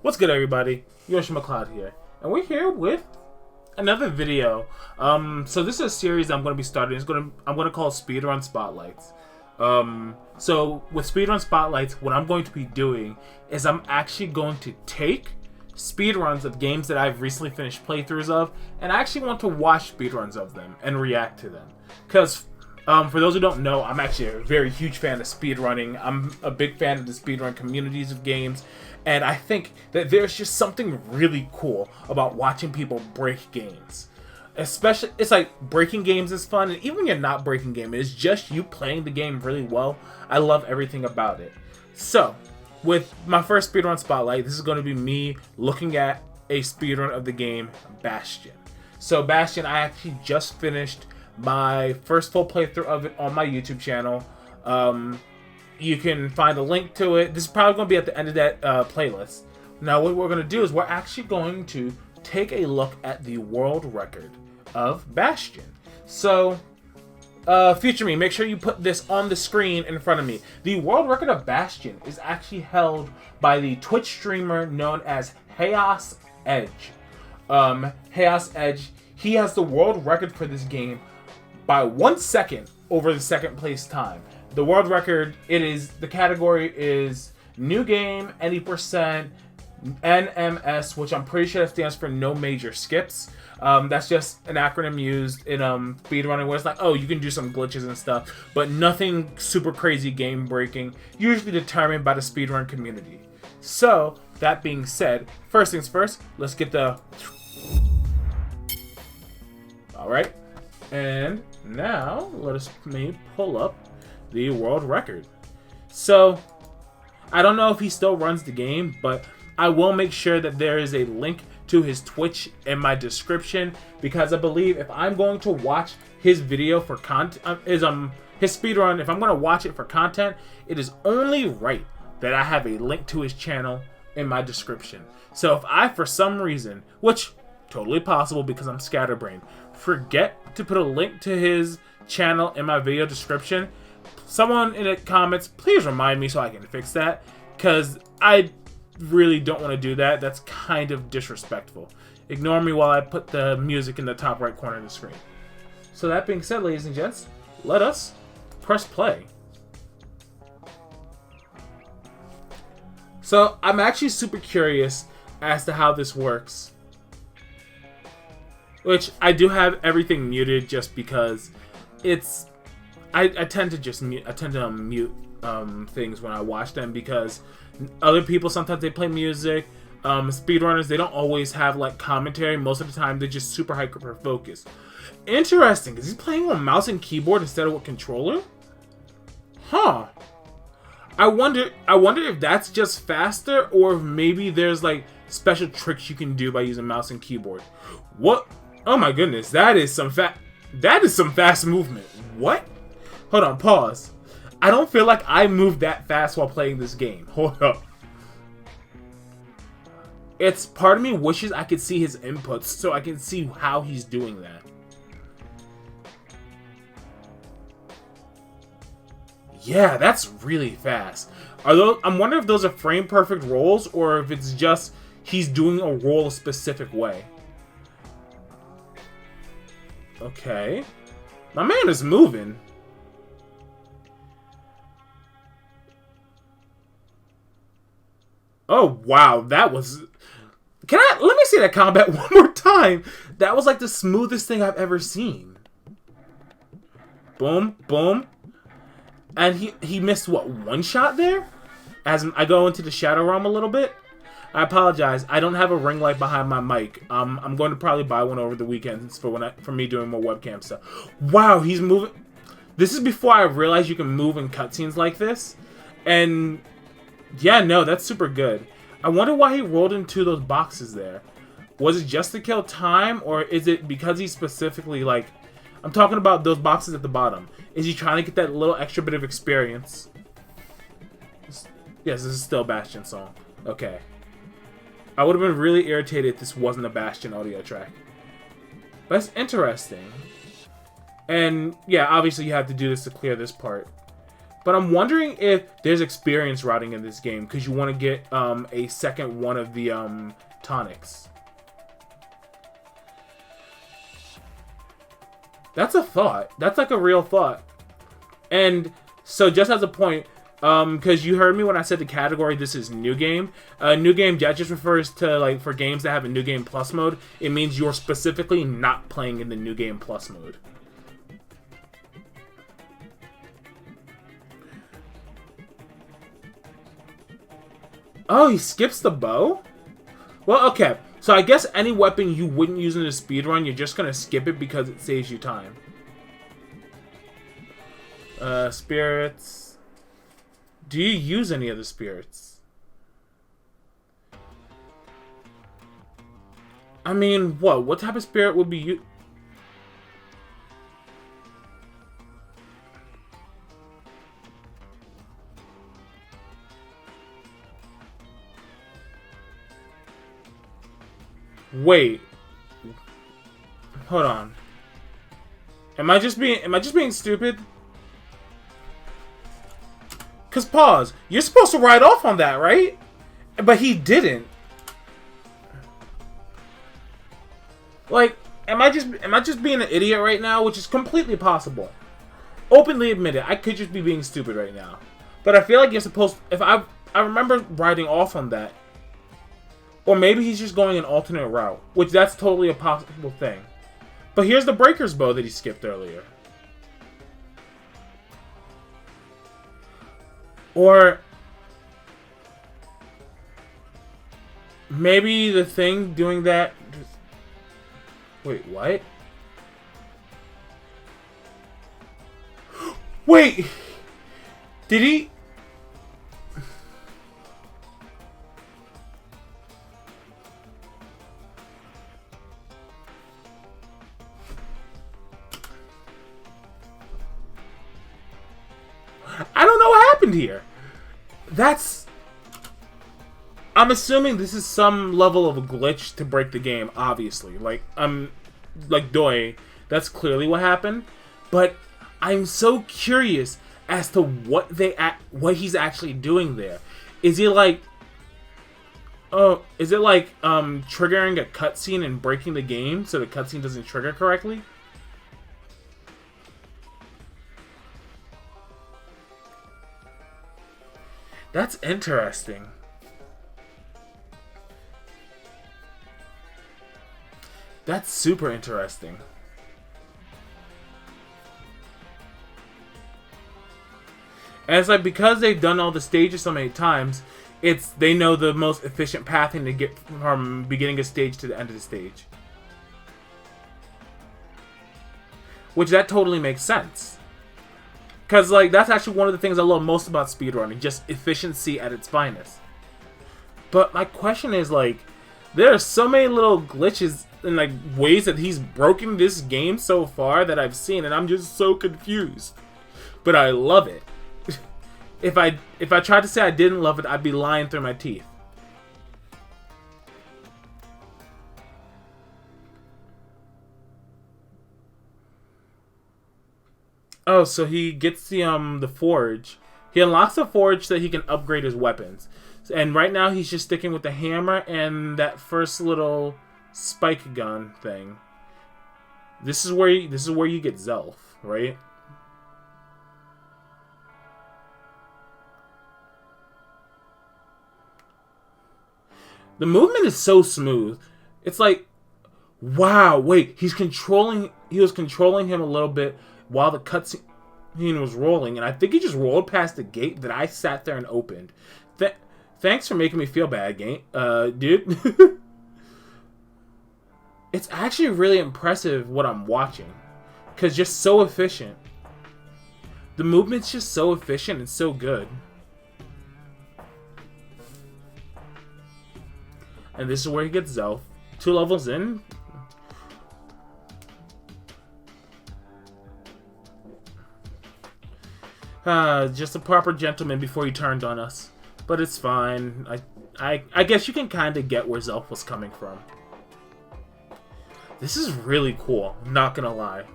What's good, everybody? Yoshi McLeod here, and we're here with another video. So this is a series I'm going to be starting. I'm going to call it Speedrun Spotlights. So with Speedrun Spotlights, what I'm going to be doing is I'm actually going to take speedruns of games that I've recently finished playthroughs of, and I actually want to watch speedruns of them and react to them. Because for those who don't know, I'm actually a very huge fan of speedrunning. I'm a big fan of the speedrun communities of games, and I think that there's just something really cool about watching people break games. Especially, it's like breaking games is fun, and even when you're not breaking game, it's just you playing the game really well. I love everything about it. So, with my first speedrun spotlight, this is going to be me looking at a speedrun of the game Bastion. So Bastion, I actually just finished my first full playthrough of it on my YouTube channel. You can find a link to it. This is probably going to be at the end of that playlist. Now what we're going to do is we're actually going to take a look at the world record of Bastion. So future me, make sure you put this on the screen in front of me. The world record of Bastion is actually held by the Twitch streamer known as Chaos Edge. Chaos Edge, he has the world record for this game by 1 second over the second place time. The world record, the category is new game, any percent, NMS, which I'm pretty sure that stands for no major skips. That's just an acronym used in speedrunning where it's like, oh, you can do some glitches and stuff, but nothing super crazy game breaking, usually determined by the speedrun community. So, that being said, first things first, let's get the... Alright, and now let us maybe pull up the world record. So, I don't know if he still runs the game, but I will make sure that there is a link to his Twitch in my description, because I believe if I'm going to watch his video for content, his speedrun, if I'm going to watch it for content, it is only right that I have a link to his channel in my description. So if I, for some reason, which totally possible because I'm scatterbrained, forget to put a link to his channel in my video description, someone in the comments, please remind me so I can fix that, because I really don't want to do that. That's kind of disrespectful. Ignore me while I put the music in the top right corner of the screen. So that being said, ladies and gents, let us press play. So I'm actually super curious as to how this works, which I do have everything muted just because it's I tend to just mute things when I watch them, because other people, sometimes they play music. Speedrunners, they don't always have like commentary. Most of the time they're just super hyper focused. Interesting, is he playing on mouse and keyboard instead of with controller? Huh. I wonder if that's just faster, or if maybe there's like special tricks you can do by using mouse and keyboard. What? Oh my goodness, that is some fast movement. What? Hold on, pause. I don't feel like I moved that fast while playing this game. Hold up. It's part of me wishes I could see his inputs so I can see how he's doing that. Yeah, that's really fast. I'm wondering if those are frame perfect rolls, or if it's just he's doing a roll a specific way. Okay. My man is moving. Oh, wow, that was... let me see that combat one more time. That was like the smoothest thing I've ever seen. Boom, boom. And he missed, what, one shot there? As I go into the shadow realm a little bit. I apologize. I don't have a ring light behind my mic. I'm going to probably buy one over the weekends for me doing more webcam stuff. Wow, he's moving. This is before I realized you can move in cutscenes like this. And yeah, no, that's super good. I wonder why he rolled into those boxes there. Was it just to kill time, or is it because he specifically, like, I'm talking about those boxes at the bottom. Is he trying to get that little extra bit of experience? Yes, this is still a Bastion song. Okay. I would have been really irritated if this wasn't a Bastion audio track. But it's interesting. And yeah, obviously you have to do this to clear this part. But I'm wondering if there's experience routing in this game, because you want to get a second one of the tonics. That's a thought. That's like a real thought. And so just as a point, because you heard me when I said the category, this is new game. New game, that just refers to, like, for games that have a new game plus mode, it means you're specifically not playing in the new game plus mode. Oh, he skips the bow? Well, okay. So I guess any weapon you wouldn't use in a speedrun, you're just going to skip it because it saves you time. Spirits. Do you use any of the spirits? I mean, what? What type of spirit would be you? Wait. Hold on. Am I just being stupid? Cause pause. You're supposed to ride off on that, right? But he didn't. Like, am I just being an idiot right now, which is completely possible. Openly admit it. I could just be being stupid right now. But I feel like you're supposed if I remember riding off on that. Or maybe he's just going an alternate route, which that's totally a possible thing. But here's the breaker's bow that he skipped earlier. Or maybe the thing doing that... Wait, what? Wait! Did he... I don't know what happened here. That's... I'm assuming this is some level of a glitch to break the game, obviously. Like, Doi, that's clearly what happened. But I'm so curious as to what he's actually doing there. Is he like... Oh, is it like triggering a cutscene and breaking the game so the cutscene doesn't trigger correctly? That's interesting. That's super interesting. And it's like, because they've done all the stages so many times, they know the most efficient pathing to get from beginning of stage to the end of the stage. Which, that totally makes sense. Because, like, that's actually one of the things I love most about speedrunning. Just efficiency at its finest. But my question is, like, there are so many little glitches and, like, ways that he's broken this game so far that I've seen, and I'm just so confused. But I love it. If I tried to say I didn't love it, I'd be lying through my teeth. Oh, so he gets the forge. He unlocks the forge so that he can upgrade his weapons. And right now he's just sticking with the hammer and that first little spike gun thing. This is where you get Zelf, right? The movement is so smooth. It's like, wow, wait, he was controlling him a little bit while the cutscene was rolling, and I think he just rolled past the gate that I sat there and opened. Thanks for making me feel bad, game, dude. It's actually really impressive what I'm watching, because just so efficient. The movement's just so efficient and so good. And this is where he gets Zelf. 2 levels in. Just a proper gentleman before he turned on us. But it's fine. I guess you can kind of get where Zelf was coming from. This is really cool. I'm not gonna lie.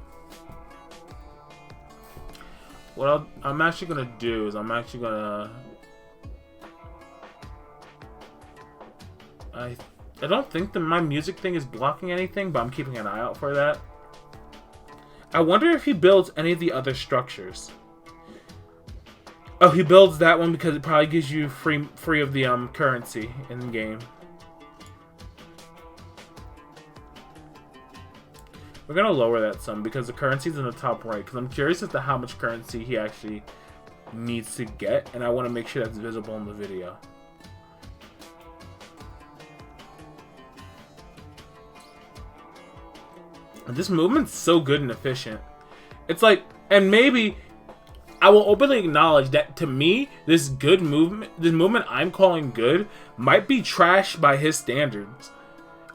what I'm actually gonna do is I'm actually gonna... I don't think that my music thing is blocking anything, but I'm keeping an eye out for that. I wonder if he builds any of the other structures. Oh, he builds that one because it probably gives you free of the currency in the game. We're gonna lower that some because the currency's in the top right. Because I'm curious as to how much currency he actually needs to get, and I want to make sure that's visible in the video. This movement's so good and efficient. It's like, and maybe I will openly acknowledge that to me, this movement I'm calling good, might be trash by his standards.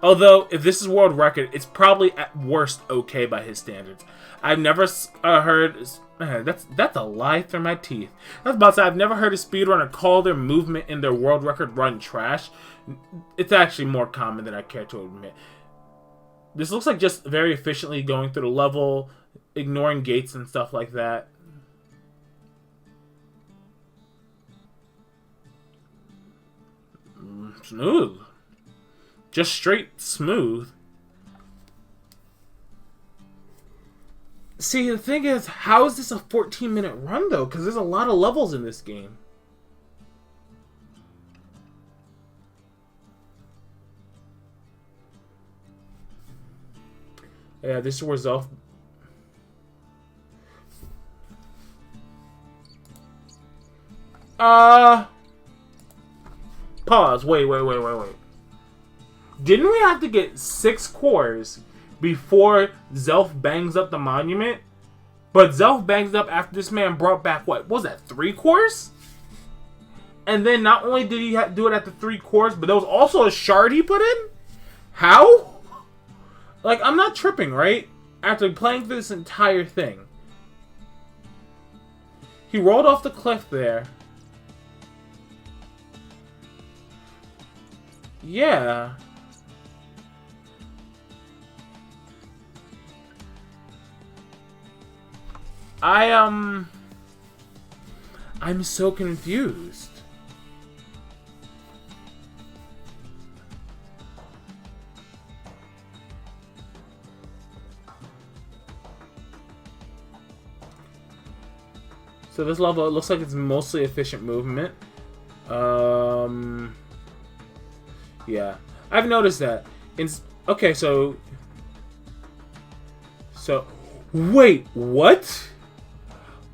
Although, if this is world record, it's probably at worst okay by his standards. I've never heard... that's a lie through my teeth. I was about to say, I've never heard a speedrunner call their movement in their world record run trash. It's actually more common than I care to admit. This looks like just very efficiently going through the level, ignoring gates and stuff like that. Smooth. Just straight smooth. See, the thing is, how is this a 14-minute run, though? Because there's a lot of levels in this game. Yeah, this is where Zelf... Pause. Wait. Didn't we have to get 6 cores before Zelf bangs up the monument? But Zelf bangs up after this man brought back, what was that, 3 cores? And then not only did he do it at the 3 cores, but there was also a shard he put in? How? Like, I'm not tripping, right? After playing through this entire thing. He rolled off the cliff there. Yeah. I'm so confused. So this level, it looks like it's mostly efficient movement. Yeah. I've noticed that. Okay, so... Wait, what?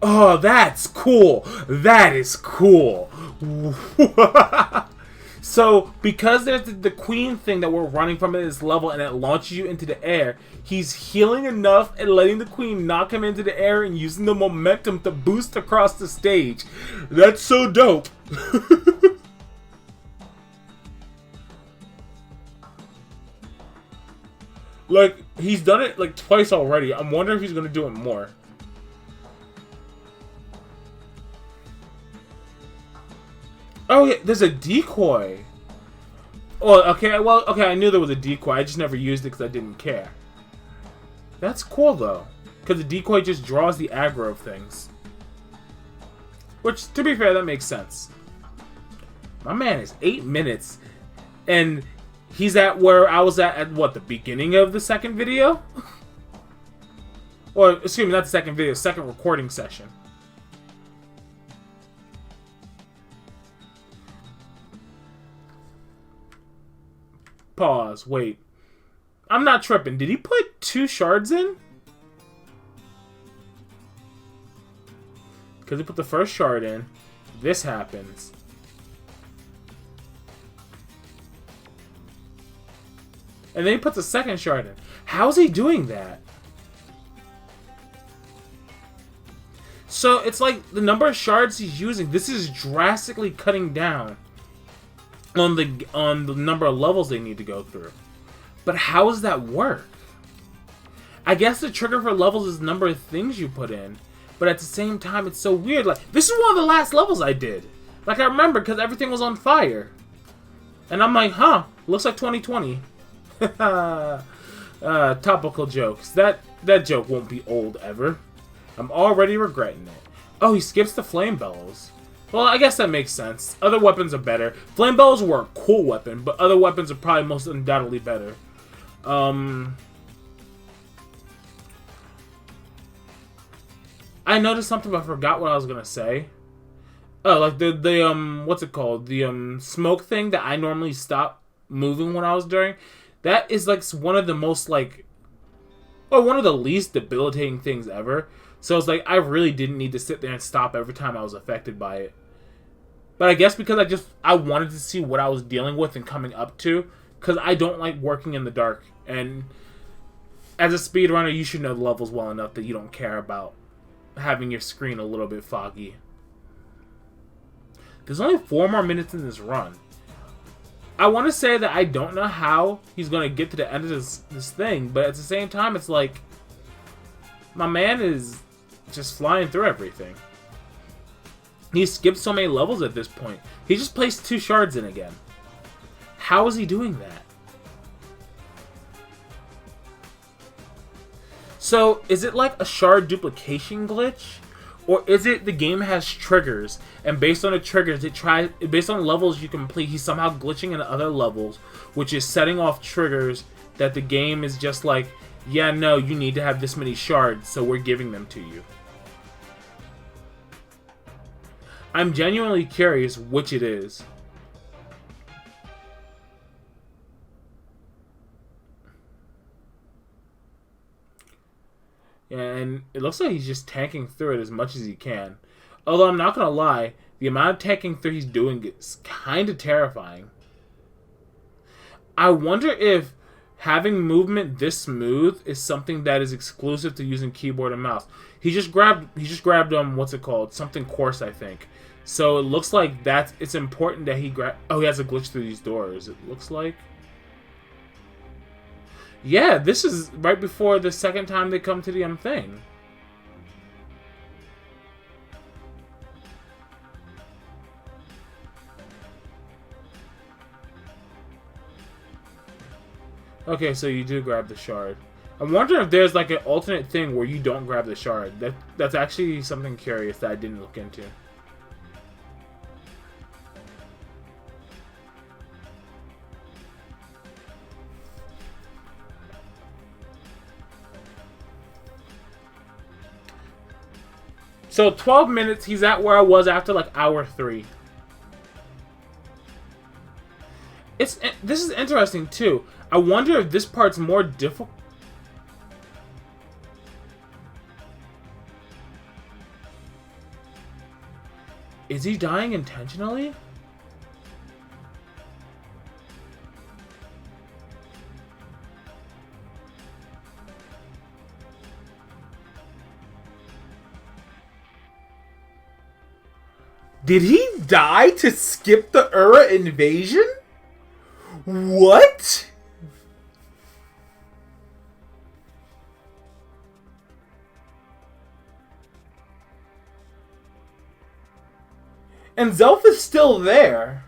Oh, that's cool. That is cool. So, because there's the queen thing that we're running from at this level and it launches you into the air, he's healing enough and letting the queen knock him into the air and using the momentum to boost across the stage. That's so dope. Like, he's done it like twice already. I'm wondering if he's going to do it more. Oh, yeah, there's a decoy. Oh, okay, well, okay, I knew there was a decoy. I just never used it because I didn't care. That's cool, though. Because the decoy just draws the aggro of things. Which, to be fair, that makes sense. My man is 8 minutes. And he's at where I was at what, the beginning of the second video? Or, excuse me, not the second video, second recording session. Pause. Wait. I'm not tripping. Did he put 2 shards in? Because he put the first shard in. This happens. And then he puts a second shard in. How's he doing that? So it's like the number of shards he's using. This is drastically cutting down on the number of levels they need to go through. But how does that work? I guess the trigger for levels is the number of things you put in. But at the same time, it's so weird. Like, this is one of the last levels I did. Like, I remember because everything was on fire. And I'm like, huh, looks like 2020. Topical jokes. That joke won't be old ever. I'm already regretting it. Oh, he skips the flame bellows. Well, I guess that makes sense. Other weapons are better. Flame bellows were a cool weapon, but other weapons are probably most undoubtedly better. I noticed something, but I forgot what I was gonna say. Oh, like the what's it called? The smoke thing that I normally stop moving when I was during. That is like one of the most like, or one of the least debilitating things ever. So it's like I really didn't need to sit there and stop every time I was affected by it. But I guess because I wanted to see what I was dealing with and coming up to, because I don't like working in the dark. And as a speedrunner, you should know the levels well enough that you don't care about having your screen a little bit foggy. There's only 4 more minutes in this run. I want to say that I don't know how he's going to get to the end of this thing, but at the same time, it's like, my man is just flying through everything. He skipped so many levels at this point. He just placed 2 shards in again. How is he doing that? So, is it like a shard duplication glitch? Or is it the game has triggers, and based on the triggers, based on the levels you complete, he's somehow glitching in other levels, which is setting off triggers that the game is just like, yeah, no, you need to have this many shards, so we're giving them to you. I'm genuinely curious which it is. And it looks like he's just tanking through it as much as he can. Although I'm not going to lie, the amount of tanking through he's doing is kind of terrifying. I wonder if having movement this smooth is something that is exclusive to using keyboard and mouse. He just grabbed what's it called? Something coarse, I think. So it looks like it's important that he he has a glitch through these doors, it looks like. Yeah, this is right before the second time they come to the thing. Okay, so you do grab the shard. I'm wondering if there's like an alternate thing where you don't grab the shard. That's actually something curious that I didn't look into. So 12 minutes, he's at where I was after like hour 3. This is interesting too. I wonder if this part's more difficult. Is he dying intentionally? Did he die to skip the Ura invasion? What? And Zelf is still there.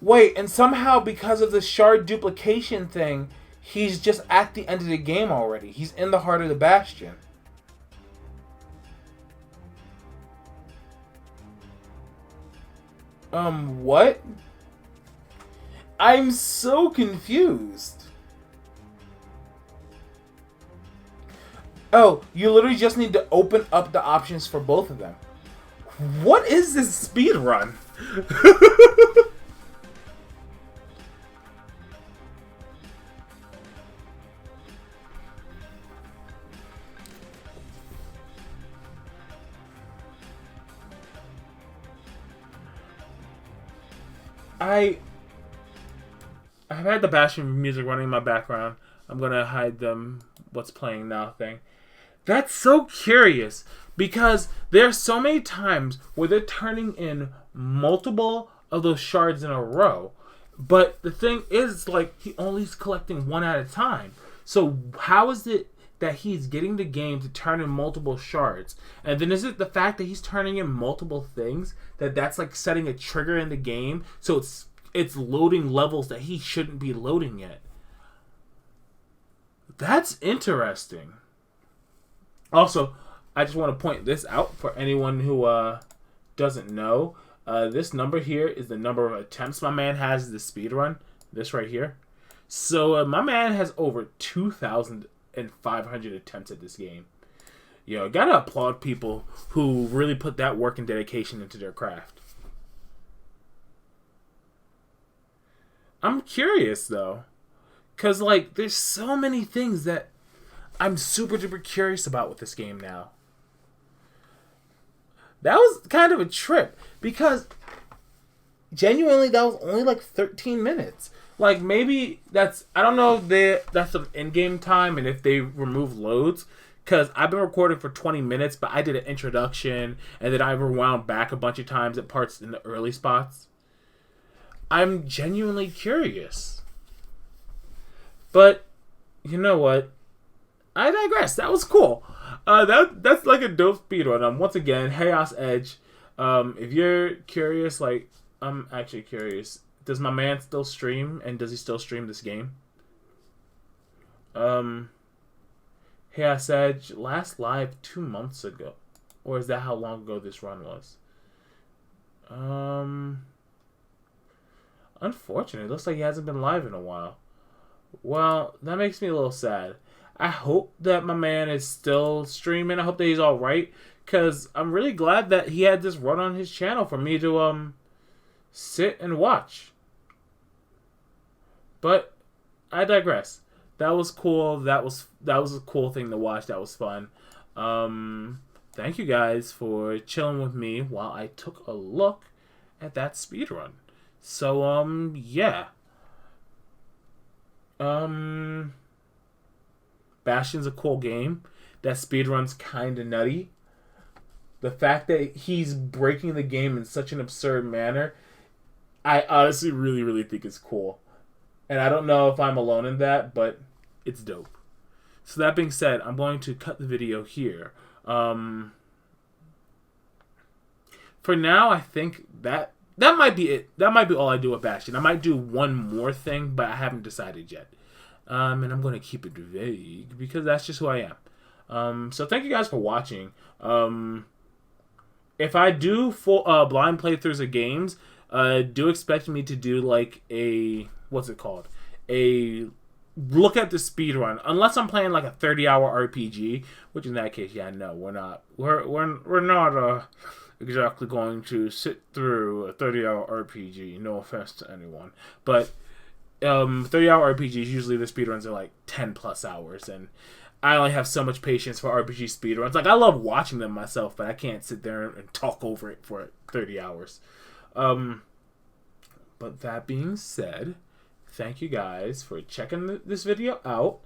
Wait, and somehow because of the shard duplication thing, he's just at the end of the game already. He's in the heart of the Bastion. What? I'm so confused. Oh, you literally just need to open up the options for both of them. What is this speed run? I've had the Bastion music running in my background. I'm gonna hide them what's playing now thing. That's so curious because there are so many times where they're turning in multiple of those shards in a row. But the thing is, like, he only is collecting one at a time. So how is it that he's getting the game to turn in multiple shards? And then is it the fact that he's turning in multiple things that's like setting a trigger in the game so it's loading levels that he shouldn't be loading yet? That's interesting. Also, I just want to point this out for anyone who doesn't know. This number here is the number of attempts my man has the speedrun. This right here. So my man has over 2,500 attempts at this game. Yo, gotta applaud people who really put that work and dedication into their craft. I'm curious though, cause like there's so many things that I'm super duper curious about with this game now. That was kind of a trip because genuinely that was only like 13 minutes. Like maybe that's, I don't know if that's some in-game time and if they remove loads. Because I've been recording for 20 minutes, but I did an introduction, and then I rewound back a bunch of times at parts in the early spots. I'm genuinely curious. But, you know what? I digress. That was cool. That's like a dope speedrun. Once again, Chaos Edge. If you're curious, like, I'm actually curious. Does my man still stream, and does he still stream this game? Chaos Edge last live 2 months ago, or is that how long ago this run was? Unfortunately, it looks like he hasn't been live in a while. Well, that makes me a little sad. I hope that my man is still streaming. I hope that he's all right, because I'm really glad that he had this run on his channel for me to sit and watch. But I digress. That was cool. That was a cool thing to watch. That was fun. Thank you guys for chilling with me while I took a look at that speedrun. So, yeah. Bastion's a cool game. That speedrun's kinda nutty. The fact that he's breaking the game in such an absurd manner, I honestly really, really think it's cool. And I don't know if I'm alone in that, but it's dope. So that being said, I'm going to cut the video here. For now, I think that might be it. That might be all I do with Bastion. I might do one more thing, but I haven't decided yet. And I'm going to keep it vague because that's just who I am. So thank you guys for watching. If I do full blind playthroughs of games, do expect me to do like a, what's it called? A look at the speedrun, unless I'm playing like a 30-hour RPG, which in that case, yeah, no, we're not. We're not exactly going to sit through a 30-hour RPG. No offense to anyone, but 30-hour RPGs usually the speedruns are like 10+ hours, and I only have so much patience for RPG speedruns. Like I love watching them myself, but I can't sit there and talk over it for 30 hours. But that being said, thank you guys for checking this video out.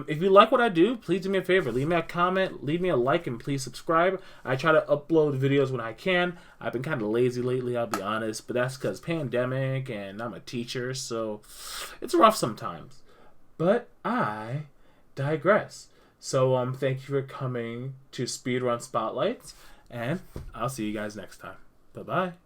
If you like what I do, please do me a favor. Leave me a comment, leave me a like, and please subscribe. I try to upload videos when I can. I've been kind of lazy lately, I'll be honest. But that's because pandemic and I'm a teacher, so it's rough sometimes. But I digress. So thank you for coming to Speedrun Spotlights. And I'll see you guys next time. Bye-bye.